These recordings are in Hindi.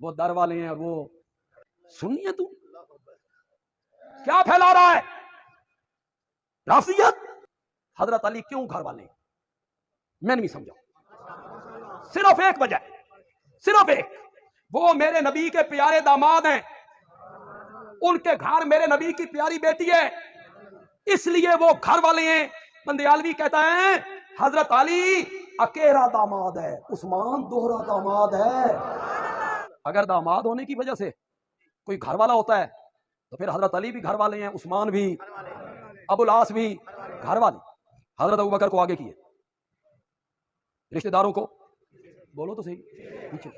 वो दर वाले हैं और वो सुन्नी है। तू क्या फैला रहा है? राफियत। हजरत अली क्यों घर वाले? मैं नहीं समझा। सिर्फ एक वजह, सिर्फ एक, वो मेरे नबी के प्यारे दामाद हैं, उनके घर मेरे नबी की प्यारी बेटी है, इसलिए वो घर वाले हैं। बंदियालवी कहता है हजरत अली अकेला दामाद है, उस्मान दोहरा दामाद है। अगर दामाद होने की वजह से कोई घर वाला होता है तो फिर हजरत अली भी घर वाले हैं, उस्मान भी, अबुल आस भी घर वाले। हजरत अबू बकर को आगे किए, रिश्तेदारों को बोलो तो सही पीछे।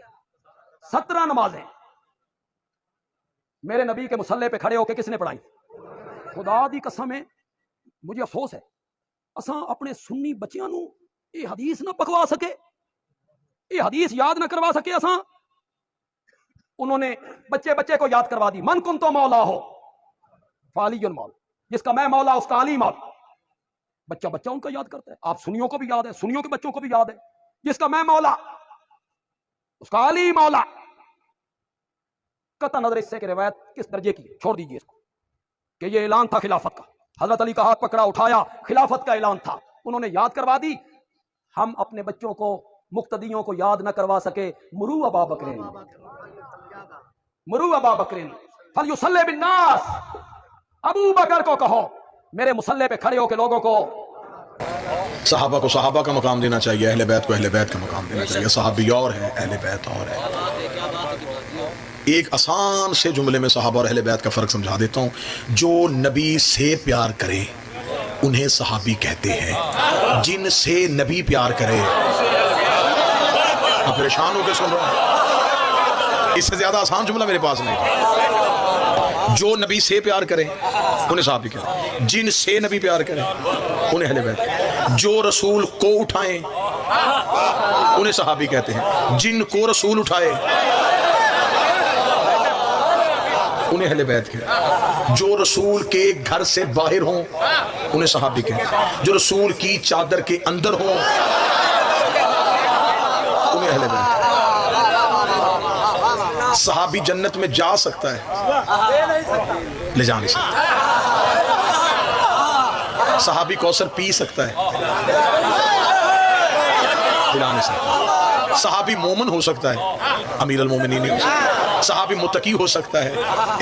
17 नमाजें मेरे नबी के मुसल्ले पे खड़े होकर किसने पढ़ाई? खुदा दी कसम है, मुझे अफसोस है असा अपने सुन्नी बच्चियां नू ये हदीस ना पकवा सके, ये हदीस याद ना करवा सके असा। उन्होंने बच्चे बच्चे को याद करवा दी, मन कुन तो मौला हो फालियुल मौला, जिसका मैं मौला उसका अली मौला। बच्चा बच्चा उनका याद करता है। आप सुनियों को भी याद है, सुनियों के बच्चों को भी याद है, जिसका मैं मौला उसका अली मौला। कता नजर इससे कि रिवायत किस दर्जे की है छोड़ दीजिए इसको, कि ये ऐलान था खिलाफत का। हजरत अली का हाथ पकड़ा उठाया, खिलाफत का ऐलान था, उन्होंने याद करवा दी। हम अपने बच्चों को मुक्तदियों को याद न करवा सके। मुरू अबा बकरीन, मुरू अबा बकरीन फलयुसल्ली बिन्नास। अबू बकर को कहो मेरे मुसल्ले पे खड़े होकर लोगों को। सहाबा को सहाबा का मकाम देना चाहिए, अहले बैत को अहले बैत का मकाम देना चाहिए। सहाबी और है, अहले बैत और है। एक आसान से जुमले में सहाबा और अहले बैत का फ़र्क समझा देता हूँ। जो नबी से प्यार करे उन्हें सहाबी कहते हैं, जिनसे नबी प्यार करे। आप परेशान होकर सुन रहे हैं, इससे ज़्यादा आसान जुमला मेरे पास नहीं। जो नबी से प्यार करे उन्हें सहाबी कहते हैं, जिनसे नबी प्यार करे उन्हें अहले बैत। जो रसूल को उठाए उन्हें सहाबी कहते हैं, जिनको रसूल उठाए उन्हें अहले बैत कहते। जो रसूल के घर से बाहर हों उन्हें सहाबी कहते। जो रसूल की चादर के अंदर हों उन्हें अहले बैत। सहाबी जन्नत में जा सकता है, ले जा नहीं सकता। सहाबी कौसर पी सकता है, पिला नहीं सकता। सहाबी मोमिन हो सकता है, अमीर अल मोमिनीन नहीं हो सकता। सहाबी मुत्तकी हो सकता है,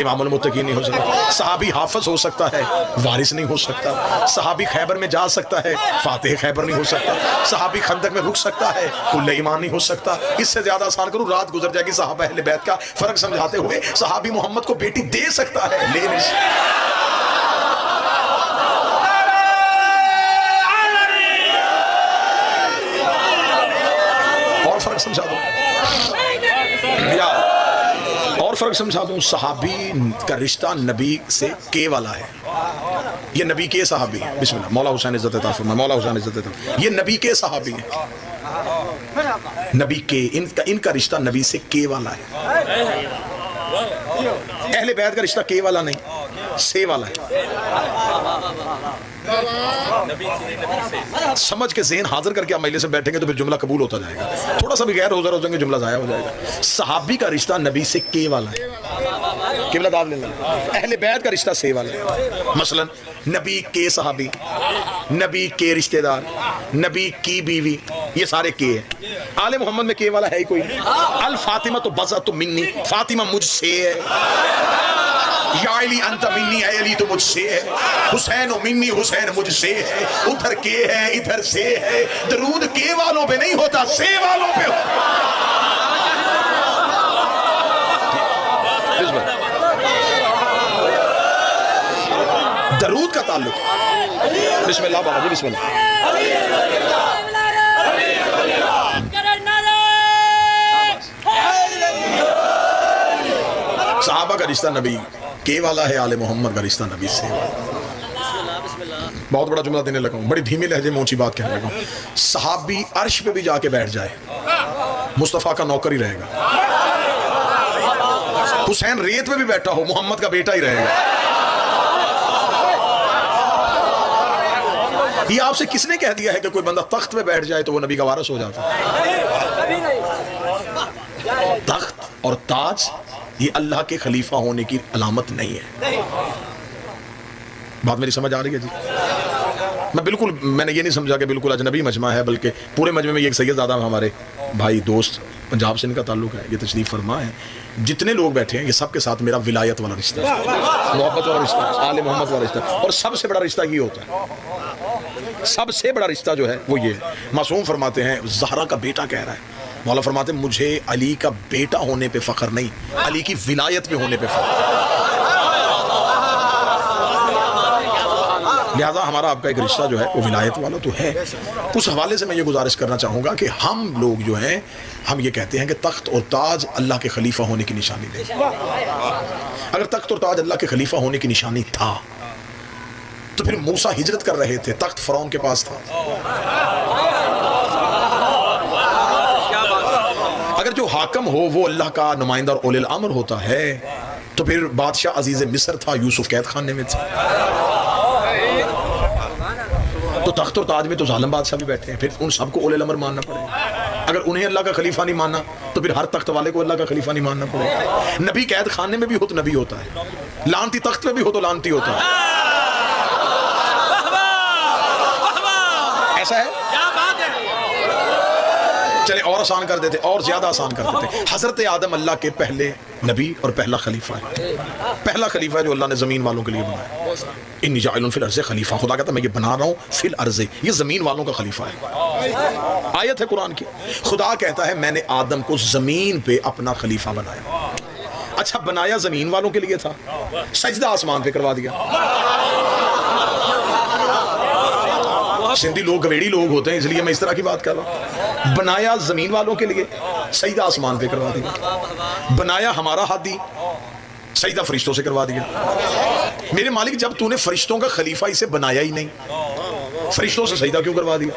इमामुल मुत्तकीन नहीं हो सकता। सहाबी हाफिज हो सकता है, वारिस नहीं हो सकता। सहाबी खैबर में जा सकता है, फातिह खैबर नहीं हो सकता। सहाबी खंदक में रुक सकता है, कुल्ले ईमान नहीं हो सकता। इससे ज्यादा आसान करूं, रात गुजर जाएगी। सहाबा अहले बैत का फर्क समझाते हुए, सहाबी मोहम्मद को बेटी दे सकता है, ले नहीं सकता। और फर्क समझा दूं या और फर्क समझा दूं, सहाबी का रिश्ता नबी से के वाला है। ये नबी के सहाबी हैं। बिस्मिल्लाह, मौला हुसैन इज्जत अता फरमाए, मौला हुसैन इज्जत अता। ये नबी के सहाबी हैं, नबी के, इनका रिश्ता नबी से के वाला है। अहले बैत का रिश्ता के वाला नहीं, से वाला है। समझ के ज़हन हाजिर करके आप मजलिस में बैठेंगे तो फिर जुमला कबूल होता जाएगा। थोड़ा सा भी गैर हो जाएंगे जुमला ज़ाया हो जाएगा। सहाबी का रिश्ता नबी से के वाला है, किबला दाब लेना। अहले बैत का रिश्ता से वाला है। मसलन नबी के सहाबी, नबी के रिश्तेदार, नबी की बीवी, ये सारे के हैं। आले मोहम्मद में के वाला है ही कोई। अल फातिमा तो बज़ा तो मिन्नी, फातिमा मुझसे है। या अली अंत मिन्नी, अली तो मुझसे है। हुसैन मिन्नी, हुसैन मुझसे है। उधर के है, इधर से है। दरूद के वालों पे नहीं होता, से वालों पे होता। दरूद का ताल्लुक। बिस्मिल्लाह बाबा जी, बिस्मिल्लाह। सहाबा का रिश्ता नबी के वाला है, आले मोहम्मद का रिश्ता नबी से। बहुत बड़ा जुमला देने लगा हूं, बड़ी धीमे लहजे में ऊंची बात कहने लगा हूं। सहाबी अर्श पे भी जाके बैठ जाए, मुस्तफा का नौकर ही रहेगा। हुसैन रेत पे भी बैठा हो, मोहम्मद का बेटा ही रहेगा। ये आपसे किसने कह दिया है कि कोई बंदा तख्त पे बैठ जाए तो वो नबी का वारिस हो जाता है? तख्त और ताज ये अल्लाह के खलीफा होने की अलामत नहीं है। बात मेरी समझ आ रही है जी? मैं बिल्कुल, मैंने ये नहीं समझा कि बिल्कुल अजनबी मजमा है, बल्कि पूरे मजमे में ये एक सैयदज़ादा हमारे भाई दोस्त पंजाब से इनका ताल्लुक है, ये तशरीफ़ फरमा है। जितने लोग बैठे हैं ये सब के साथ मेरा विलायत वाला रिश्ता है, मोहब्बत वाला रिश्ता, आले मोहम्मद वाला रिश्ता। और सबसे बड़ा रिश्ता ये होता है, सबसे बड़ा रिश्ता जो है वो ये है। मासूम फरमाते हैं, ज़हरा का बेटा कह रहा है, मौला फरमाते हैं मुझे अली का बेटा होने पे फ़ख्र नहीं, अली की विलायत पे होने पे फ़ख्र। लिहाजा हमारा आपका एक रिश्ता जो है वो विलायत वाला तो है। उस हवाले से मैं ये गुजारिश करना चाहूँगा कि हम लोग जो हैं, हम ये कहते हैं कि तख्त और ताज अल्लाह के खलीफा होने की निशानी दे। अगर तख्त और ताज अल्लाह के खलीफा होने की निशानी था तो फिर मूसा हिजरत कर रहे थे, तख्त फ़िरौन के पास था। अगर जो हाकम हो वो अल्लाह का नुमाइंदा और ओलिल अम्र होता है तो फिर बादशाह अजीज़ मिस्र था, यूसुफ कैद खाने में था। तो तख्त और ताज में तो जालिम बादशाह भी बैठे हैं, फिर उन सबको ओले अमर मानना पड़ेगा। अगर उन्हें अल्लाह का खलीफा नहीं मानना तो फिर हर तख्त वाले को अल्लाह का खलीफा नहीं मानना पड़ेगा। नबी कैद खाने में भी हो तो नबी होता है, लानती तख्त में भी हो तो लानती होता है। ऐसा है, चले और आसान कर देते, और ज्यादा आसान कर देते। हजरत आदम अल्लाह के पहले नबी और पहला खलीफा है, पहला खलीफा है जो अल्लाह ने जमीन वालों के लिए बनाया। इन्नी जाइलुन फिल अर्ज़ खलीफा, खुदा कहता मैं ये बना रहा हूँ फिल अर्ज़, ये जमीन वालों का खलीफा है। आयत है कुरान की, खुदा कहता है मैंने आदम को जमीन पे अपना खलीफा बनाया। अच्छा, बनाया जमीन वालों के लिए था, सजदा आसमान पे करवा दिया। सिंधी लोग गवेड़ी लोग होते हैं इसलिए मैं इस तरह की बात कर रहा हूँ। बनाया जमीन वालों के लिए, सजदा आसमान पे करवा दिया। बनाया हमारा हादी, सजदा फरिश्तों से करवा दिया। मेरे मालिक, जब तूने फरिश्तों का खलीफा इसे बनाया ही नहीं, फरिश्तों से सजदा क्यों करवा दिया?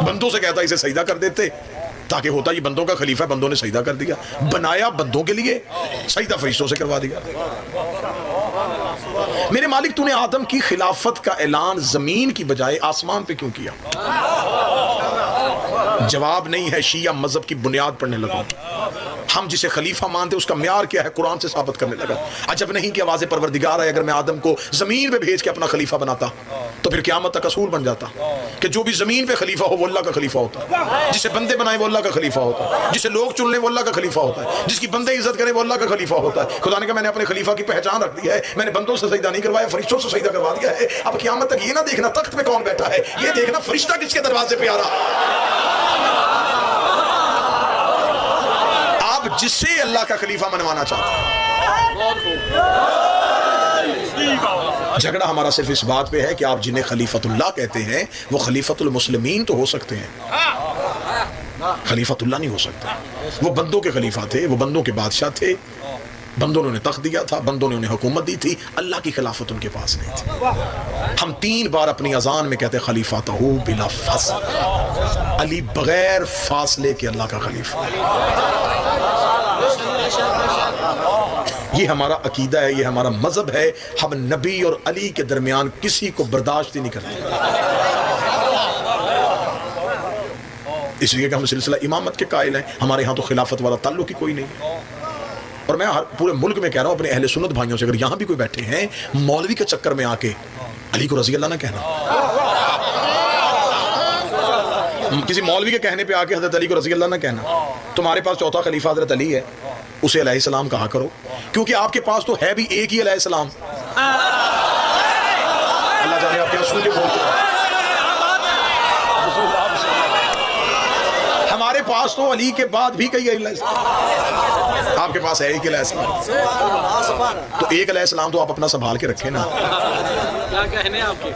बंदों से कहता इसे सजदा कर देते ताकि होता ये बंदों का खलीफा, बंदों ने सजदा कर दिया। बनाया बंदों के लिए, सजदा फरिश्तों से करवा दिया। मेरे मालिक, तूने आदम की खिलाफत का ऐलान जमीन की बजाय आसमान पे क्यों किया? जवाब नहीं है, शिया मजहब की बुनियाद पढ़ने लगा। हम जिसे खलीफा मानते उसका म्यार क्या है, कुरान से साबित करने लगा। अजब नहीं कि आवाज़ परवरदिगार है, अगर मैं आदम को जमीन पे भेज के अपना खलीफा बनाता तो फिर क़यामत तक असूल बन जाता कि जो भी जमीन पे खलीफा हो वो अल्लाह का खलीफा होता है, जिसे बंदे बनाए वो अल्लाह का खलीफा होता है, जिसे लोग चुन ले वो अल्लाह का खलीफा होता है, जिसकी बंदे इज्जत करें वो अल्लाह का खलीफा होता है। खुदा ने कहा मैंने अपने खलीफा की पहचान रख दी है, मैंने बंदों से सजदा नहीं करवाया, फरिश्तों से सजदा करवा दिया है। अब क़यामत तक ये ना देखना तख्त पे कौन बैठा है, ये देखना फरिश्ता किसके दरवाजे पे आ रहा। जिससे अल्लाह का खलीफा मनवाना चाहता है। झगड़ा हमारा सिर्फ इस बात पे है कि आप जिन्हें खलीफतुल्लाह कहते हैं वो खलीफतुल मुस्लिमीन तो हो सकते हैं, खलीफतुल्लाह नहीं हो सकते। वो बंदों के खलीफा थे, वो बंदों के बादशाह थे, बंदों ने उन्हें तख्त दिया था, बंदों ने उन्हें हुकूमत दी थी, अल्लाह की खिलाफत उनके पास नहीं थी। हम 3 बार अपनी अजान में कहते खलीफातहू बिला फासला, अली बगैर फासले के अल्लाह का खलीफा। ये हमारा अकीदा है, ये हमारा मजहब है। हम नबी और अली के दरमियान किसी को बर्दाश्त ही नहीं करते, इसलिए कि हम सिलसिला इमामत के कायल हैं। हमारे यहाँ तो खिलाफत वाला ताल्लुक ही कोई नहीं है। और मैं पूरे मुल्क में कह रहा हूँ अपने अहले सुन्नत भाइयों से, अगर यहाँ भी कोई बैठे हैं मौलवी के चक्कर में आके अली को रज़ी अल्लाह ना कहना, किसी मौलवी के कहने पे आके हज़रत अली को रज़ी अल्लाह ना कहना। तुम्हारे पास चौथा खलीफा हज़रत अली है, उसे अलैहिस्सलाम कहा करो, क्योंकि आपके पास तो है भी एक ही अलैहिस्सलाम। अल्लाह जाने आप क्या सुन के बोलते हैं। हमारे पास तो अली के बाद भी कई अलैहिस्सलाम, आपके पास है एक अलैहिस्सलाम। तो एक अलैहिस्सलाम तो आप अपना संभाल के रखें ना। क्या कहने आपके?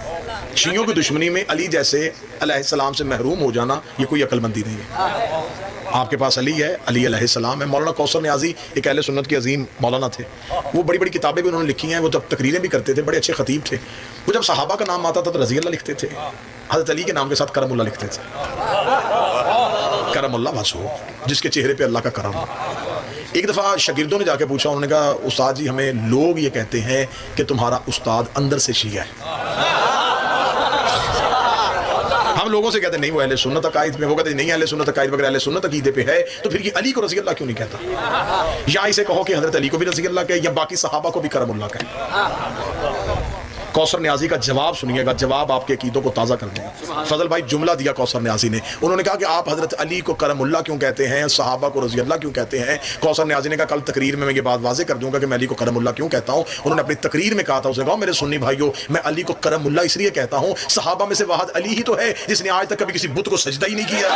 शियों की दुश्मनी में अली जैसे अलैहिस्सलाम से महरूम हो जाना ये कोई अक्लमंदी नहीं है। आपके पास अली है, अली अलैहिस्सलाम है। मौलाना कौसर नियाज़ी एक अहले सुन्नत के अजीम मौलाना थे, वो बड़ी बड़ी किताबें भी उन्होंने लिखी हैं, वो तब तकरीरें भी करते थे, बड़े अच्छे खतीब थे। वो जब सहाबा का नाम आता था तो रज़ी अल्लाह लिखते थे, हज़रत अली के नाम के साथ करमुल्लाह लिखते थे। करमुल्लाह वासु, जिसके चेहरे पे अल्लाह का करम हो। एक दफ़ा शागिर्दों ने जाके पूछा, उन्होंने कहा उस्ताद जी हमें लोग ये कहते हैं कि तुम्हारा उस्ताद अंदर से शिया है। हम हम लोगों से कहते नहीं वो अहले सुन्नत अकायद में, वो कहते नहीं अहले सुन्नत अकायद वगैरह अहले सुन्नत अकीदे पे है, तो फिर ये अली को रज़ी अल्लाह क्यों नहीं कहता? या इसे कहो कि हजरत अली को भी रज़ी अल्लाह कहे या बाकी सहाबा को भी करमुल्लाह कहे। कौसर न्याजी का जवाब सुनिएगा, जवाब आपके अकीदों को ताज़ा कर देगा। फजल भाई जुमला दिया कौसर न्याजी ने, उन्होंने कहा कि आप हजरत अली को करमुल्लाह क्यों कहते हैं, सहाबा को रज़ी अल्लाह क्यों कहते हैं? कौसर न्याजी ने कहा कल तकरीर में मैं ये बात वाज़े कर दूंगा कि मैं अली को करमुल्लाह क्यों कहता हूँ। उन्होंने अपनी तकरीर में कहा था, उसने कहा मेरे सुन्नी भाइयों, मैं अली को करमुल्लाह इसलिए कहता हूँ, सहाबा में से वाहिद अली ही तो है जिसने आज तक कभी किसी बुत को सजदा ही नहीं किया,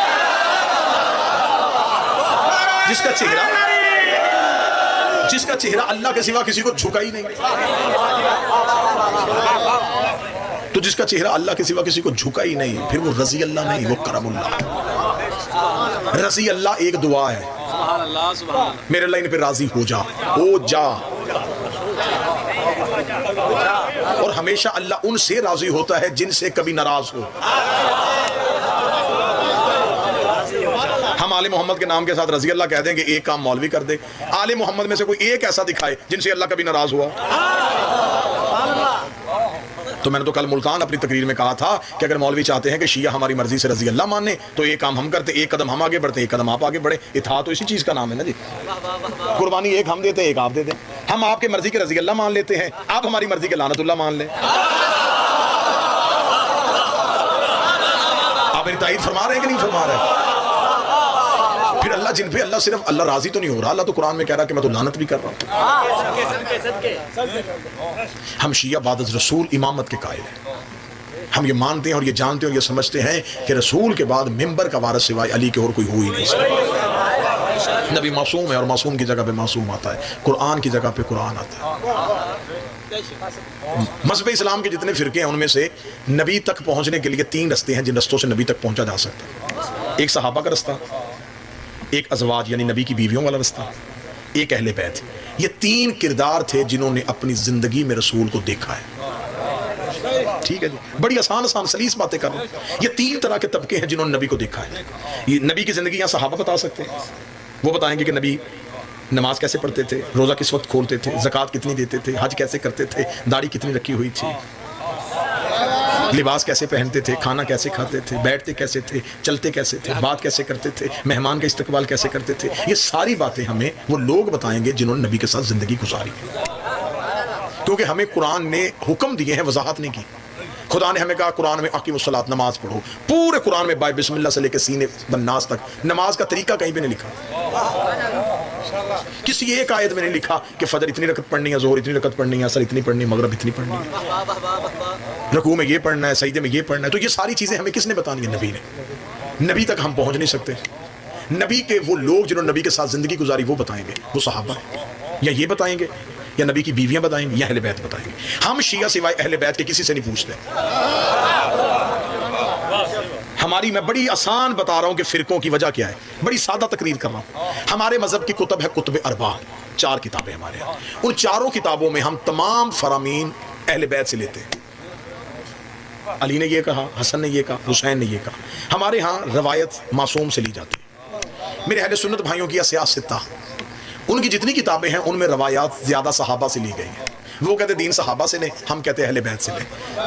जिसका चेहरा अल्लाह के सिवा किसी को झुका ही नहीं। तो जिसका चेहरा अल्लाह के सिवा किसी को झुका ही नहीं, फिर वो रज़ी अल्लाह नहीं, वो करमुल्लाह। रज़ी अल्लाह एक दुआ है, मेरे लाइन पे राजी हो जा, और हमेशा अल्लाह उनसे राजी होता है जिनसे कभी नाराज हो। हम आले मोहम्मद के नाम के साथ रज़ी अल्लाह कह देंगे, एक काम मौलवी कर दे, आले मोहम्मद में से कोई एक ऐसा दिखाए जिनसे अल्लाह कभी नाराज हुआ। तो मैंने तो कल मुल्तान अपनी तकरीर में कहा था कि अगर मौलवी चाहते हैं कि शिया हमारी मर्जी से रज़ी अल्लाह माने, तो एक काम हम करते, एक कदम हम आगे बढ़ते, एक कदम आप आगे बढ़े। इत्तेहाद तो इसी चीज का नाम है ना जी। कुर्बानी एक हम देते हैं, एक आप देते हैं। हम आपके मर्जी के रज़ी अल्लाह मान लेते हैं, आप हमारी मर्जी के लानतुल्लाह मान लें। आप मेरी ताईद फरमा रहे हैं कि नहीं फरमा रहे? फिर अल्लाह जिन पे अल्लाह सिर्फ अल्लाह राजी तो नहीं हो रहा, अल्लाह तो कुरान में कह रहा है कि मैं तो लानत भी कर रहा हूँ। हम शिया बाद रसूल इमामत के कायल हैं। हम ये मानते हैं और ये जानते हैं और ये समझते हैं कि रसूल के बाद मिंबर का वारिस सिवाय अली के और कोई हो ही नहीं सकता। नबी मासूम है और मासूम की जगह पे मासूम आता है, कुरान की जगह पे कुरान आता है। मज़हब इस्लाम के जितने फिरके हैं उनमें से नबी तक पहुंचने के लिए 3 रस्ते हैं जिन रस्तों से नबी तक पहुंचा जा सकता है। एक सहाबा का रास्ता, एक अज़वाज यानी नबी की बीवियों वाला रास्ता, एक अहले बैत। ये 3 किरदार थे जिन्होंने अपनी जिंदगी में रसूल को देखा है। ठीक है जी, बड़ी आसान आसान सलीस बातें कर रहे हैं। ये 3 तरह के तबके हैं जिन्होंने नबी को देखा है। ये नबी की जिंदगी यहाँ सहाबा बता सकते हैं, वो बताएंगे कि नबी नमाज कैसे पढ़ते थे, रोज़ा किस वक्त खोलते थे, ज़कात कितनी देते थे, हज कैसे करते थे, दाढ़ी कितनी रखी हुई थी, लिबास कैसे पहनते थे, खाना कैसे खाते थे, बैठते कैसे थे, चलते कैसे थे, बात कैसे करते थे, मेहमान का इस्तकबाल कैसे करते थे। ये सारी बातें हमें वो लोग बताएंगे जिन्होंने नबी के साथ ज़िंदगी गुजारी। क्योंकि हमें कुरान ने हुक्म दिए हैं, वजाहत नहीं की। खुदा ने हमें कहा कुरान में अकीमुस्सलात, नमाज पढ़ो। पूरे कुरान में बाय बिस्मिल्लाह से लेकर सीने बन्नास तक नमाज का तरीका कहीं भी नहीं लिखा। किसी एक आयत में नहीं लिखा कि फजर इतनी रकत पढ़नी है, जोहर इतनी रकत पढ़नी है, असर इतनी पढ़नी है, मगरिब इतनी पढ़नी है, रुकू में ये पढ़ना है, सजदे में ये पढ़ना है। तो ये सारी चीजें हमें किसने बतानी है? नबी ने। नबी तक हम पहुंच नहीं सकते। नबी के वो लोग जिन्होंने नबी के साथ जिंदगी गुजारी वो बताएंगे, वो सहाबा है, या ये बताएंगे, या नबी की बीवियां बताएंगी, या अहले बैत बताएंगे। हम शिया सिवाय अहले बैत के किसी से नहीं पूछते। हमारी, मैं बड़ी आसान बता रहा हूं कि फिरकों की वजह क्या है, बड़ी सादा तकरीर कर रहा हूं। हमारे मजहब की कुतुब है कुतुब अरबा, 4 किताबें हमारे यहाँ। उन 4 किताबों में हम तमाम फरामीन अहले बैत से लेते हैं। अली ने ये कहा, हसन ने ये कहा, हुसैन ने ये कहा। हमारे यहाँ रवायत मासूम से ली जाती है। मेरे अहले सुन्नत भाइयों की सियासत, उनकी जितनी किताबें हैं उनमें रवायात ज्यादा सहाबा से ली गई हैं। वो कहते दीन सहाबा से लें, हम कहते अहले बैत से लें।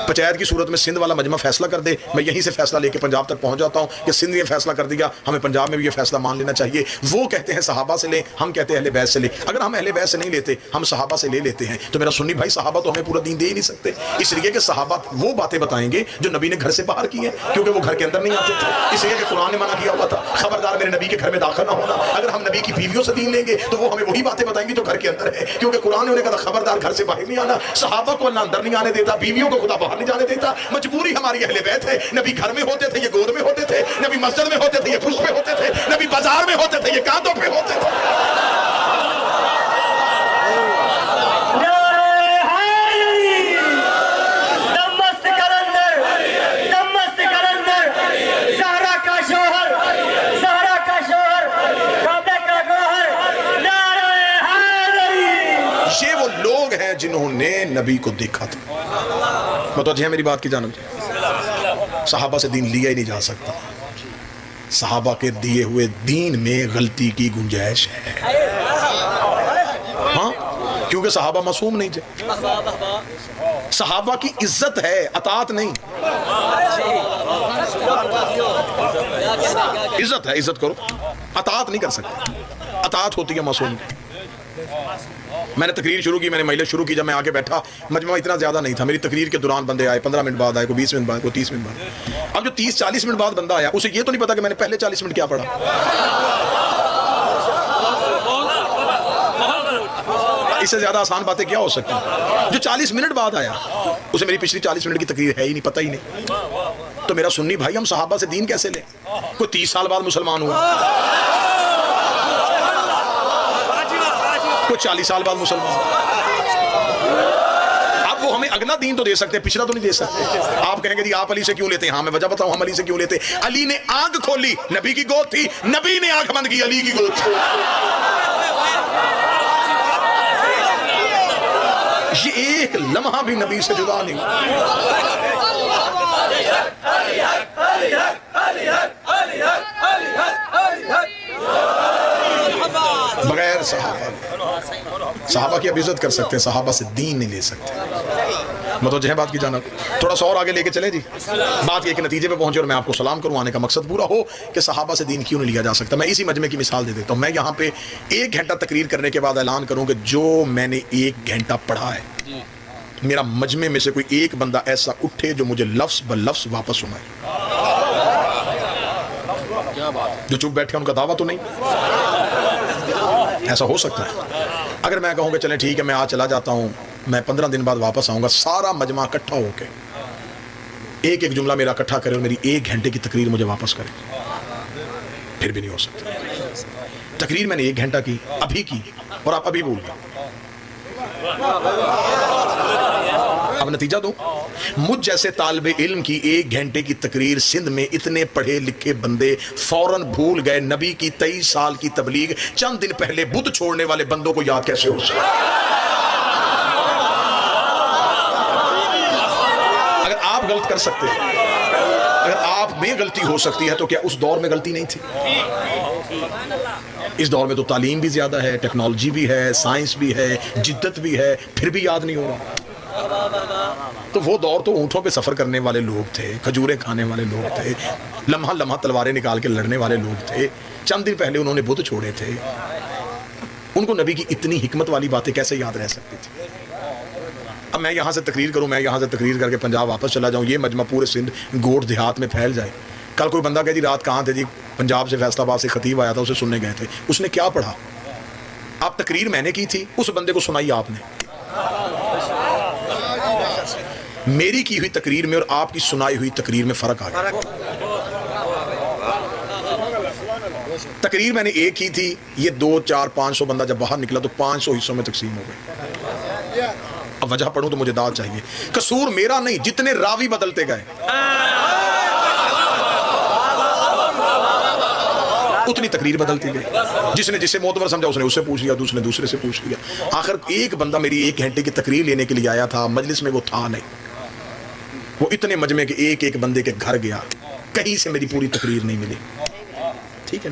पंचायत की सूरत में सिंध वाला मजमा फैसला कर दे, मैं यहीं से फैसला लेके पंजाब तक पहुंच जाता हूं कि सिंध ने फैसला कर दिया, हमें पंजाब में भी ये फैसला मान लेना चाहिए। वो कहते हैं सहाबा से लें, हम कहते हैं अहले बैत से लें। अगर हम अहले बैत से नहीं लेते, हम सहाबा से ले लेते हैं, तो मेरा सुन्नी भाई सहाबा तो हमें पूरा दीन दे ही नहीं सकते। इसलिए कि सहाबा वो बातें बताएंगे जो नबी ने घर से बाहर की है, क्योंकि वो घर के अंदर नहीं आते थे। इसलिए कि कुरान ने मना किया हुआ था, खबरदार मेरे नबी के घर में दाखिल ना होना। अगर हम नबी की बीवियों से दीन लेंगे तो वो हमें वही बातें बताएंगी जो घर के अंदर है, क्योंकि कुरान ने उन्हें कहा खबरदार घर से बाहर नहीं आना। सहाबा को अल्लाह अंदर नहीं आने देता, बीवियों को खुदा बाहर नहीं जाने देता। मजबूरी हमारी अहले बैत है। नबी घर में होते थे, ये गोद में होते थे। नबी मस्जिद में होते थे, ये फुर्श में होते थे। नबी बाजार में होते थे, ये कांधों पे होते थे। ये वो लोग हैं जिन्होंने नबी को देखा था। मतलब मेरी बात की जानब, सहाबा से दीन लिया ही नहीं जा सकता। सहाबा के दिए हुए दीन में गलती की गुंजाइश है। हाँ, क्योंकि सहाबा मासूम नहीं थे। सहाबा की इज्जत है, अतात नहीं। इज्जत है, इज्जत करो, अतात नहीं कर सकते। अतात होती है मासूम। मैंने तकरीर शुरू की, मैंने मजलिस शुरू की, जब मैं आके बैठा मजमा इतना ज़्यादा नहीं था, मेरी तकरीर के दौरान बंदे आए, 15 मिनट बाद आए, कोई 20 मिनट बाद, कोई 30 मिनट बाद। अब जो 30-40 मिनट बाद बंदा आया, उसे ये तो नहीं पता कि मैंने पहले 40 मिनट क्या पढ़ा। इससे ज़्यादा आसान बातें क्या हो सकती हैं। जो 40 मिनट बाद आया, उसे मेरी पिछली 40 मिनट की तकरीर है ही नहीं, पता ही नहीं। तो मेरा सुन्नी भाई, हम सहाबा से दीन कैसे लें? कोई 30 साल बाद मुसलमान हुआ, कोई 40 साल बाद मुसलमान। अब वो हमें अगला दीन तो दे सकते हैं, पिछला तो नहीं दे सकते। आप कहेंगे जी आप अली से क्यों लेते हैं? हाँ, मैं वजह बताऊं हम अली से क्यों लेते। अली ने आंख खोली, नबी की गोद थी, नबी ने आंख बंद की, अली की गोद थी। ये एक लम्हा भी नबी से जुदा नहीं। बगैर सहाबा की अब इज्जत कर सकते हैं, सहाबा से दीन नहीं ले सकते। मतलब है बात की जाना, थोड़ा सा और आगे लेके चले जी, बात के एक नतीजे पे पहुंचे और मैं आपको सलाम करूं। आने का मकसद पूरा हो कि सहाबा से दीन क्यों नहीं लिया जा सकता। मैं इसी मजमे की मिसाल दे देता हूं। मैं यहाँ पे 1 घंटा तकरीर करने के बाद ऐलान करूं कि जो मैंने 1 घंटा पढ़ा है, मेरा मजमे में से कोई एक बंदा ऐसा उठे जो मुझे लफ्ज ब लफ्ज वापस सुनाए। जो चुप बैठे उनका दावा तो नहीं, ऐसा हो सकता है। अगर मैं कहूँगा चलें ठीक है मैं आज चला जाता हूँ, मैं 15 दिन बाद वापस आऊँगा, सारा मजमा इकट्ठा होके एक एक जुमला मेरा इकट्ठा करे और मेरी 1 घंटे की तकरीर मुझे वापस करे, फिर भी नहीं हो सकता। तकरीर मैंने 1 घंटा की, अभी की, और आप अभी भूल गए। अब नतीजा दो, मुझ जैसे तालिब इल्म की 1 घंटे की तकरीर सिंध में इतने पढ़े लिखे बंदे फौरन भूल गए। नबी की 23 साल की तबलीग चंद दिन पहले बुत छोड़ने वाले बंदों को याद कैसे हो सकता? अगर आप गलत कर सकते हैं, अगर आप में गलती हो सकती है, तो क्या उस दौर में गलती नहीं थी? इस दौर में तो तालीम भी ज्यादा है, टेक्नोलॉजी भी है, साइंस भी है, जिद्दत भी है, फिर भी याद नहीं हो रहा। तो वो दौर तो ऊंटों पे सफर करने वाले लोग थे, खजूरें खाने वाले लोग थे, लम्हा लम्हा तलवारें निकाल के लड़ने वाले लोग थे। चंद दिन पहले उन्होंने बुत छोड़े थे। उनको नबी की इतनी हिकमत वाली बातें कैसे याद रह सकती थी? अब मैं यहाँ से तकरीर करूँ, मैं यहाँ से तकरीर करके पंजाब वापस चला जाऊँ, ये मजमा पूरे सिंध गोट देहात में फैल जाए। कल कोई बंदा कहे जी रात कहाँ थे जी, पंजाब से फैसलाबाद से खतीब आया था, उसे सुनने गए थे। उसने क्या पढ़ा? आप तकरीर मैंने की थी, उस बंदे को सुनाई आपने। मेरी की हुई तकरीर में और आपकी सुनाई हुई तकरीर में फर्क आ गया। तकरीर मैंने एक की थी, ये 2, 4, 500 बंदा जब बाहर निकला तो 500 हिस्सों में तकसीम हो गए। अब वजह पढ़ूं तो मुझे दाद चाहिए। कसूर मेरा नहीं, जितने रावी बदलते गए उतनी तकरीर बदलती गई। जिसने जिसे मोतबर समझा उसने उससे पूछ लिया, दूसरे दूसरे से पूछ लिया। आखिर एक बंदा मेरी 1 घंटे की तकरीर लेने के लिए आया था, मजलिस में वो था नहीं। वो इतने मजमे के एक एक बंदे के घर गया, कहीं से मेरी पूरी तकरीर नहीं मिली। ठीक है,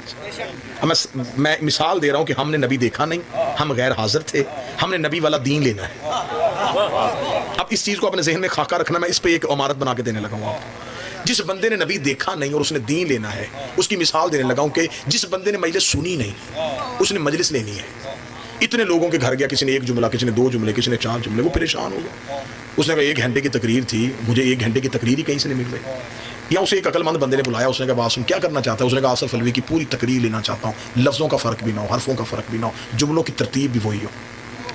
मैं मिसाल दे रहा हूं कि हमने नबी देखा नहीं, हम गैर हाजिर थे, हमने नबी वाला दीन लेना है। अब इस चीज को अपने जहन में खाका रखना। मैं इस पे एक इमारत बना के देने लगा हूं आपको। जिस बंदे ने नबी देखा नहीं और उसने दीन लेना है, उसकी मिसाल देने लगा हूं कि जिस बंदे ने मजलिस सुनी नहीं, उसने मजलिस लेनी है। इतने लोगों के घर गया, किसी ने 1 जुमला, किसी ने 2 जुमले, किसी ने 4 जुमले, वो परेशान हो गया। उसने कहा 1 घंटे की तकरीर थी, मुझे 1 घंटे की तकरीर ही कहीं से नहीं मिल रही। या उसे एक अकलमंद बंदे ने बुलाया, उसने कहा बात सुन, क्या करना चाहता है? उसने कहा आसिफ अलवी की पूरी तकरीर लेना चाहता हूँ, लफ्ज़ों का फ़र्क भी ना हो, हरफों का फ़र्क भी ना हो, जुमलों की तरतीब भी वही हो।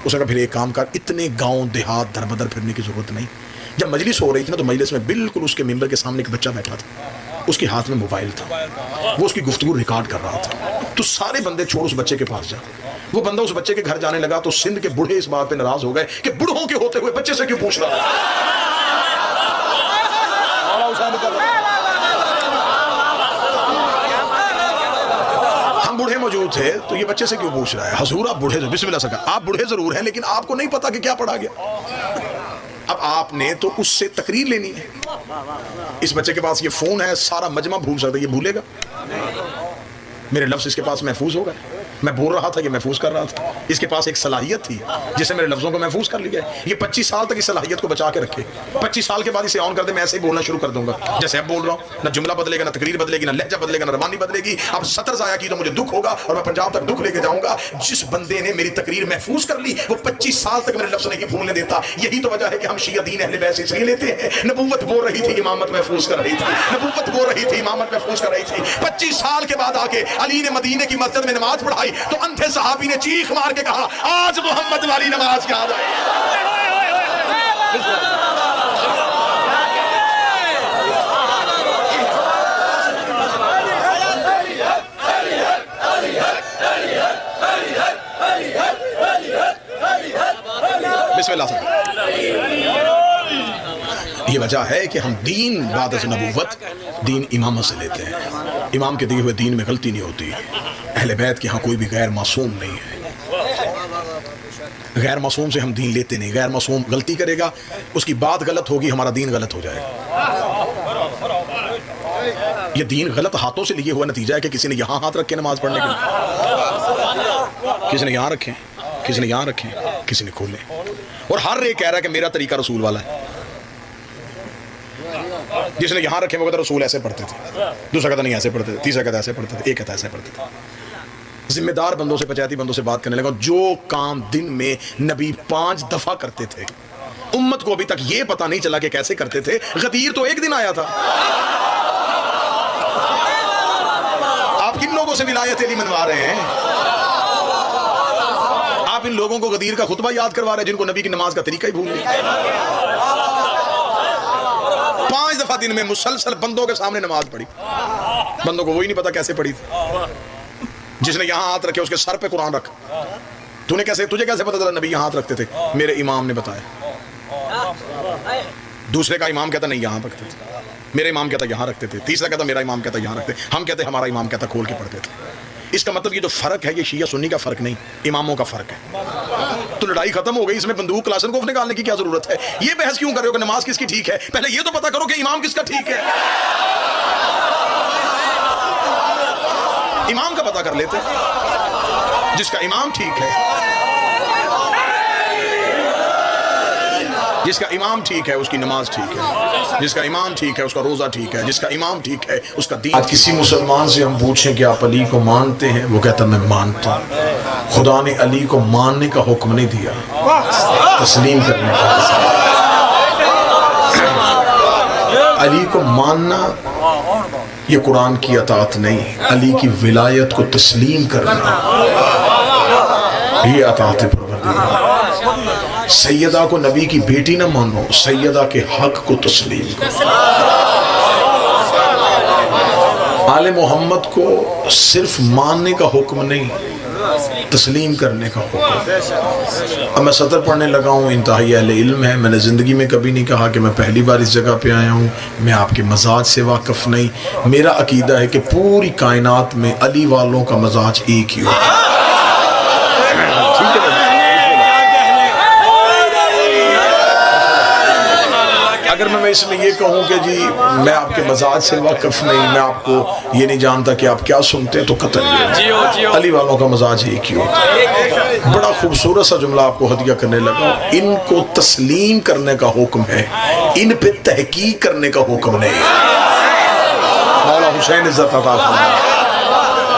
उसने कहा फिर एक काम कर, इतने गाँव देहात दर बदर फिरने की ज़रूरत नहीं। जब मजलिस हो रही थी ना, तो मजलिस में बिल्कुल उसके मेंबर के सामने एक बच्चा बैठा था, उसके हाथ में मोबाइल था, वो उसकी गुफ्तगू रिकॉर्ड कर रहा था। तो सारे बंदे छोड़ उस बच्चे के पास जा। वो बंदा उस बच्चे के घर जाने लगा तो सिंध के बूढ़े इस बात पे नाराज हो गए कि बूढ़ों के होते हुए बच्चे से क्यों पूछ रहा है? हम बूढ़े मौजूद थे तो ये बच्चे से क्यों पूछ रहा है? हजूर आप बूढ़े, बिस्मिल्लाह सका, आप बूढ़े जरूर हैं लेकिन आपको नहीं पता कि क्या पढ़ा गया। अब आपने तो उससे तकरीर लेनी है। इस बच्चे के पास ये फोन है, सारा मजमा भूल सकता है, ये भूलेगा? मेरे लफ्ज़ इसके पास महफूज हो गए। मैं बोल रहा था, ये महफूज कर रहा था। इसके पास एक सलाहियत थी जिससे मेरे लफ्जों को महफूज कर लिया। ये 25 साल तक इस सलाहियत को बचा के रखे। 25 साल के बाद इसे ऑन कर दे, मैं ऐसे ही बोलना शुरू कर दूंगा जैसे अब बोल रहा हूँ। ना जुमला बदलेगा, ना तकरीर बदलेगी, ना लहजा बदलेगा, ना रवानी बदलेगी। अब सतर जाया की तो मुझे दुख होगा और मैं पंजाब तक दुख लेके जाऊंगा। जिस बंदे ने मेरी तकरीर महफूज कर ली वो 25 साल तक मेरे लफ्ज नहीं भूलने देता। यही तो वजह है कि हम शिया दीन अहले बैत से इसलिए लेते हैं। नबूवत बोल रही थी, इमामत महफूज कर रही थी। नबूवत बोल रही थी, इमामत महफूज कर रही थी। 25 साल के बाद आके अली ने मदीने की मस्जिद में नमाज पढ़ाई तो अंधे सहाबी ने चीख मार के कहा, आज मोहम्मद वाली नमाज याद आई। बिस्मिल्लाह से। ये वजह है कि हम दीन बाद नबूवत, दीन इमामत से लेते हैं। इमाम के दिए हुए दीन में गलती नहीं होती। अहले बैत के यहाँ कोई भी गैर मासूम नहीं है। गैर मासूम से हम दीन लेते नहीं। गैर मासूम गलती करेगा, उसकी बात गलत होगी, हमारा दीन गलत हो जाएगा। ये दीन गलत हाथों से लिए हुआ नतीजा है कि किसी ने यहाँ हाथ रखे नमाज पढ़ने के लिए, किसी ने यहाँ रखे, किसी ने यहाँ रखे, किसी ने खोले, और हर एक कह रहा है कि मेरा तरीका रसूल वाला है। जिसने यहाँ रखे वो कहता रसूल ऐसे पढ़ते थे, दूसरा कहता नहीं ऐसे पढ़ते थे, तीसरा कहता ऐसे पढ़ते थे, एक कहता ऐसे पढ़ते थे। जिम्मेदार बंदों से, पंचायती बंदों से बात करने लगा। जो काम दिन में नबी 5 दफा करते थे, उम्मत को अभी तक ये पता नहीं चला कि कैसे करते थे। गदीर तो एक दिन आया था। आप किन लोगों से विलायत अली मनवा रहे हैं? आप इन लोगों को गदीर का खुतबा याद करवा रहे हैं जिनको नबी की नमाज का तरीका ही भूल गए। 5 दफा दिन में मुसलसल बंदों के सामने नमाज पढ़ी। बंदों को वही नहीं पता कैसे पढ़ी थी। जिसने यहाँ हाथ रखे उसके सर पे कुरान रख। तुझे कैसे पता चला नबी यहाँ हाथ रखते थे? मेरे इमाम ने बताया। दूसरे का इमाम कहता नहीं यहाँ रखते थे, मेरे इमाम कहता यहाँ रखते थे, तीसरा कहता मेरा इमाम कहता यहाँ रखते, हम कहते हमारा इमाम कहता खोल के पढ़ते थे। इसका मतलब ये जो फर्क है ये शिया सुन्नी का फर्क नहीं, इमामों का फर्क है। तो लड़ाई खत्म हो गई। इसमें बंदूक क्लासनकोफ निकालने की क्या जरूरत है? ये बहस क्यों कर रहे हो कि नमाज किसकी ठीक है? पहले ये तो पता करो कि इमाम किसका ठीक है। इमाम का पता कर लेते। जिसका इमाम ठीक है, जिसका इमाम ठीक है उसकी नमाज ठीक है, जिसका इमाम ठीक है उसका रोजा ठीक है, जिसका इमाम ठीक है उसका दीन। आज किसी मुसलमान से हम पूछें कि आप अली को मानते हैं, वो कहता मैं मानता हूं। खुदा ने अली को मानने का हुक्म नहीं दिया, तस्लीम करने का। अली को मानना ये कुरान की अतात नहीं, अली की विलायत को तस्लीम करना ये अतात है परवरदिगार। सैयदा को नबी की बेटी ना मानो, सैयदा के हक को तस्लीम करो। आले मोहम्मद को सिर्फ मानने का हुक्म नहीं, तस्लीम करने का हुक्म। अब मैं सतर पढ़ने लगा हूँ, इंतहाई अहले इल्म है। मैंने ज़िंदगी में कभी नहीं कहा कि मैं पहली बार इस जगह पे आया हूँ, मैं आपके मजाज से वाकिफ़ नहीं। मेरा अकीदा है कि पूरी कायनात में अली वालों का मजाज एक ही होता है। ठीक है, अगर मैं इसमें ये कहूँ कि जी मैं आपके मजाज से वाकिफ नहीं, मैं आपको ये नहीं जानता कि आप क्या सुनते हैं, तो कतई अली वालों का मजाज एक ही होता है। बड़ा खूबसूरत सा जुमला आपको हदिया करने लगा। इनको तस्लीम करने का हुक्म है, इन पे तहकीक करने का हुक्म नहीं। मौला हुसैन इज्जत अता फरमाए।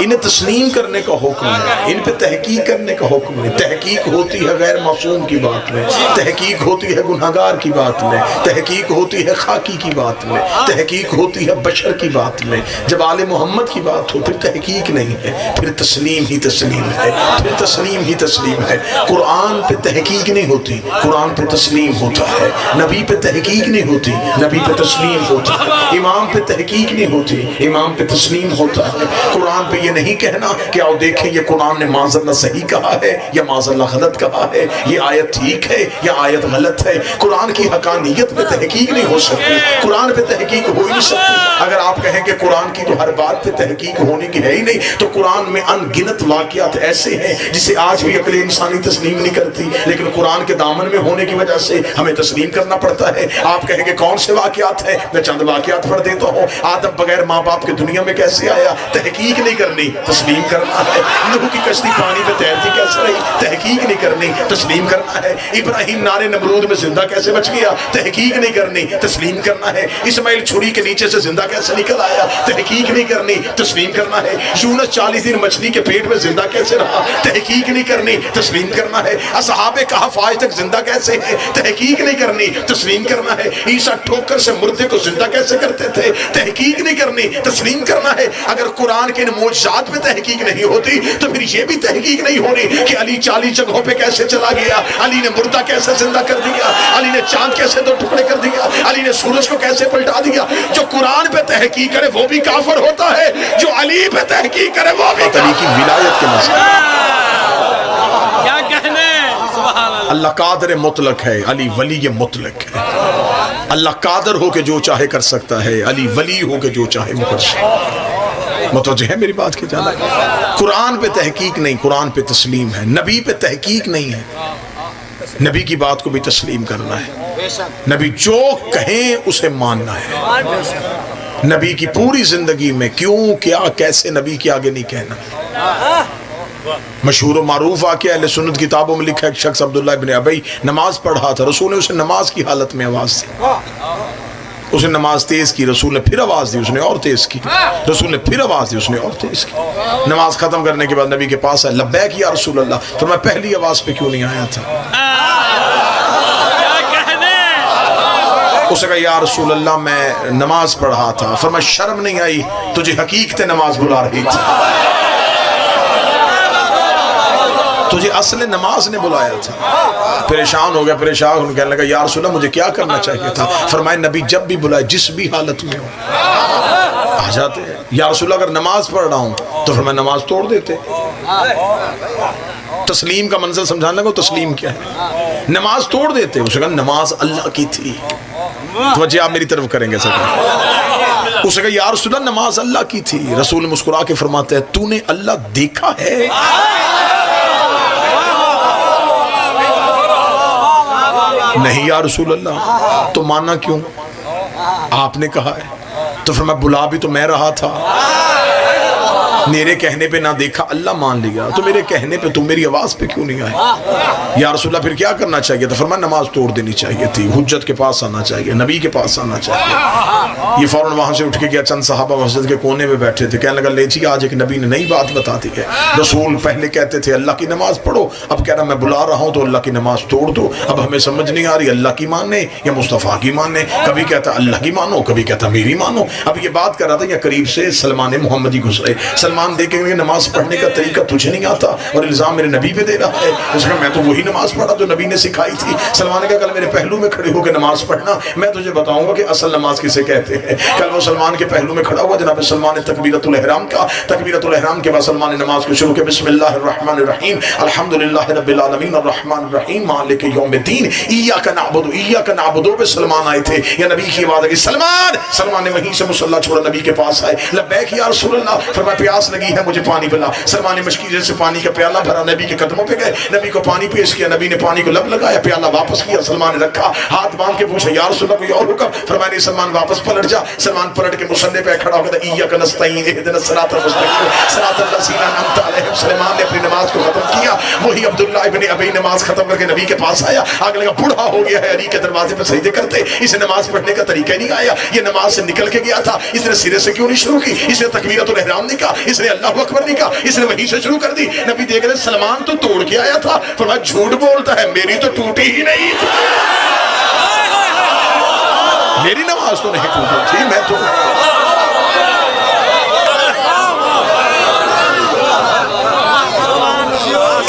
इन्हें तस्लीम करने का हुक्म है, इन पे तहकीक करने का हुक्म नहीं। तहकीक होती है गैर मासूम की बात में, तहकीक होती है गुनहगार की बात में, तहकीक होती है खाकी की बात में, तहकीक होती है बशर की बात में। जब आले मोहम्मद की बात हो फिर तहकीक नहीं है, फिर तस्लीम ही तस्लीम है, फिर तस्लीम ही तस्लीम है। कुरान पे तहकीक नहीं होती, कुरान पे तस्लीम होता है। नबी पे तहकीक नहीं होती, नबी पे तस्लीम होता है। इमाम पे तहकीक नहीं होती, इमाम पे तस्लीम होता है। कुरान पे नहीं कहना कि आओ देखें ये कुरान ने माज़अल्लाह सही कहा है या माज़अल्लाह गलत कहा है, ये आयत ठीक है या आयत गलत है। कुरान की हकानियत पे तहकीक नहीं हो सकती, कुरान पे तहकीक हो ही नहीं सकती। अगर आप कहें कि कुरान की तो हर बात पे तहकीक होने की है ही नहीं, तो कुरान में अनगिनत वाक़ियात ऐसे हैं जिसे आज भी अक्ल इंसानी तस्लीम नहीं करती, लेकिन कुरान के दामन में होने की वजह से हमें तस्लीम करना पड़ता है। आप कहेंगे कौन से वाक़ियात है, मैं चंद वाक़ियात पढ़ देता हूँ। आदम बगैर माँ बाप के दुनिया में कैसे आया, तहकीक नहीं करनी करनी, तस्लीम करना है। नूह की कश्ती पानी पे तैरती कैसे रही, तहकीक नहीं करनी, तस्लीम करना है। इब्राहिम नारे नमरूद में जिंदा कैसे बच गया, तहकीक नहीं करनी, तस्लीम करना है। इस्माइल छुरी के नीचे से जिंदा कैसे निकल आया, तहकीक नहीं करनी, तस्लीम करना है। यूनुस 40 दिन मछली के पेट में जिंदा कैसे रहा, तहकीक नहीं करनी, तस्लीम करना है। असहाबे कहफ आज तक जिंदा कैसे है, तहकीक नहीं करनी, तस्लीम करना है। ईसा ठोकर से मुर्दे को जिंदा कैसे करते थे, तहकीक नहीं करनी, तस्लीम करना है। अगर कुरान के इन मौजज़ात पे तहकीक नहीं होती तो फिर ये भी तहकीक नहीं हो रही कि अली 40 जगहों पे कैसे चला गया, अली ने मुर्दा कैसे जिंदा कर दिया, अली ने चांद कैसे 2 टुकड़े कर दिया, अली ने सूरज को कैसे पलटा दिया। जो कुरान पे तहकीक करे वो भी काफिर होता है, जो अली पे तहकीक करे वो भी अली की विलायत के मसले। क्या कहने, अल्लाह कादर मुतलक है, अली वली मुतलक है। अल्लाह कादर हो के जो चाहे कर सकता है, अली वली हो के जो चाहे मुकर। मुतवज्जे है मेरी बात की जाना। कुरान पे तहकीक नहीं, कुरान पे तस्लीम है। नबी पे तहकीक नहीं है, नबी की बात को भी तस्लीम करना है। नबी जो कहें उसे मानना है। नबी की पूरी जिंदगी में क्यों क्या कैसे नबी के आगे नहीं कहना। मशहूर मारूफ वाक़या अहले सुन्नत किताबों में लिखा है, एक शख्स अब्दुल्लाह इब्न अबई नमाज पढ़ रहा था। रसूल ने उसे नमाज की हालत में आवाज़ दी, उसने नमाज तेज की, रसूल ने फिर आवाज़ दी, उसने और तेज की, रसूल ने फिर आवाज़ दी, उसने और तेज की। नमाज खत्म करने के बाद नबी के पास आया, लब्बैक या रसूल अल्लाह, तो मैं पहली आवाज़ पे क्यों नहीं आया था। उसने कहा या रसूल अल्लाह मैं नमाज पढ़ रहा था। फरमाया शर्म नहीं आई, तुझे हकीकत नमाज बुला रही थी, तुझे असल नमाज ने बुलाया था। परेशान हो गया, परेशान होने कहने लगा या रसूल अल्लाह मुझे क्या करना चाहिए था। फरमाया नबी जब भी बुलाए जिस भी हालत में हो आ जाते हैं। या रसूल अल्लाह अगर नमाज पढ़ रहा हूं तो फरमाया नमाज तोड़ देते। तस्लीम का मंजर समझाने लगा, तस्लीम क्या है, नमाज तोड़ देते। उसने कहा नमाज अल्लाह की थी। वजह आप मेरी तरफ करेंगे सर। उसने कहा या रसूल अल्लाह नमाज अल्लाह की थी। रसूल मुस्कुरा के फरमाते हैं तूने अल्लाह देखा है। नहीं या रसूल अल्लाह, तो माना क्यों, आपने कहा है। तो फिर मैं बुला भी तो मैं रहा था, मेरे कहने पे ना देखा अल्लाह मान लिया, तो मेरे कहने पे तुम मेरी आवाज पे क्यों नहीं आए। या रसूल अल्लाह फिर क्या करना चाहिए था। फरमाया नमाज तोड़ देनी चाहिए थी, हुज्जत के पास आना चाहिए, नबी के पास आना चाहिए। ये फौरन वहां से उठ के गया, चंद साहबा मस्जिद के कोने में बैठे थे, कहने लगा ले जी आज एक नबी ने नई बात बता दी है। रसूल पहले कहते थे अल्लाह की नमाज पढ़ो, अब कह रहा मैं बुला रहा हूँ तो अल्लाह की नमाज तोड़ दो। अब हमें समझ नहीं आ रही अल्लाह की माने या मुस्तफ़ा की माने। कभी कहता अल्लाह की मानो, कभी कहता मेरी मानो। अब ये बात कर रहा था, या करीब से सलमान मोहम्मदी गुजरे। सलमान देखेंगे नमाज पढ़ने का तरीका तुझे नहीं आता और इल्जाम मेरे नबी पे दे रहा है। उसने कहा मैं तो वही नमाज पढ़ा जो नबी ने सिखाई थी। सलमान ने कहा कल मेरे पहलू में खड़े होकर नमाज पढ़ना, मैं तुझे बताऊंगा कि असल नमाज किसे कहते हैं। कल वो सलमान के पहलू में खड़ा हुआ, जनाब सलमान ने तकबीरतुल इहराम का, तकबीरतुल इहराम के बाद सलमान ने नमाज को शुरू किया, बिस्मिल्लाहिर रहमानिर रहीम अल्हम्दुलिल्लाहि रब्बिल आलमीन अर्रहमानिर रहीम मालिक यौमिद्दीन इय्याका नअबुदु पे सलमान आए थे। या नबी की आवाज आई सलमान ने वहीं से मुसल्ला छोड़ा नबी के पास आए, लब्बैक या रसूल अल्लाह, फरमाया प्यास लगी है मुझे पानी पिला। सलमान ने मशकीरे से पानी का प्याला भरा, नबी के कदमों पे गए, नबी को पानी पेश किया, नबी ने पानी को लब लगाया, प्याला वापस किया, सलमान ने रखा, हाथ बांध के पूछा या रसूल अल्लाह कोई और हुक्म। फरमाया नहीं, सलमान वापस पलट जा। सलमान पलट के मुसल्ले पे खड़ा होकर इय्याका नस्तईन इहदिनस सिरातल मुस्तकीम सिरातल लज़ीना अनअमता अलैहिम। सलमान ने अपनी नमाज को खत्म किया। वही अब्दुल्लाह इब्न अबी नमाज खत्म करके नबी के पास आया, आगे लगा बूढ़ा हो गया है, अली के दरवाजे पे सजदे करते, इसे नमाज पढ़ने का तरीका ही नहीं आया, ये नमाज से निकल के गया था, इसने सिरे से क्यों नहीं शुरू की, इसने तकबीरतुल इहराम नहीं कहा, इसने अल्लाहु अकबर नहीं कहा, इसने वहीं से शुरू कर दी। नबी देख रहे सलमान तो तोड़ के आया था, फरमाया झूठ बोलता है, मेरी तो टूटी ही नहीं थी, मेरी नमाज तो नहीं टूटी थी, मैं तो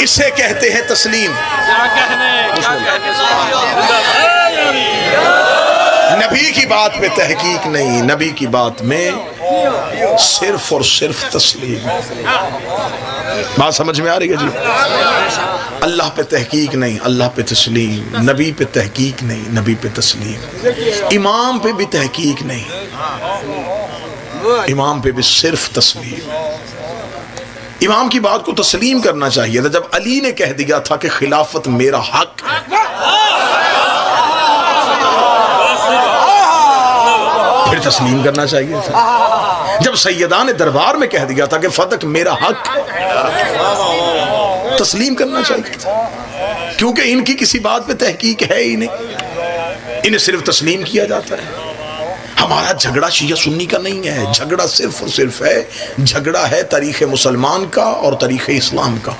इसे कहते हैं तस्लीम। नबी की बात पे तहकीक नहीं, नबी की बात में सिर्फ और सिर्फ तस्लीम। बात समझ में आ रही है जी। अल्लाह पे तहकीक नहीं, अल्लाह पे तस्लीम। नबी पे तहकीक नहीं, नबी पे तस्लीम। इमाम पे भी तहकीक नहीं, इमाम पे भी सिर्फ तस्लीम। इमाम की बात को तस्लीम करना चाहिए था। जब अली ने कह दिया था कि खिलाफत मेरा हक है, फिर तस्लीम करना चाहिए था। जब सैयदा ने दरबार में कह दिया था कि फदक मेरा हक है, तस्लीम करना चाहिए था, क्योंकि इनकी किसी बात पे तहकीक है ही नहीं, इन्हें सिर्फ तस्लीम किया जाता है। हमारा झगड़ा शिया सुन्नी का नहीं है, झगड़ा सिर्फ और सिर्फ है, झगड़ा है तारीख़ मुसलमान का और तारीख़ इस्लाम का।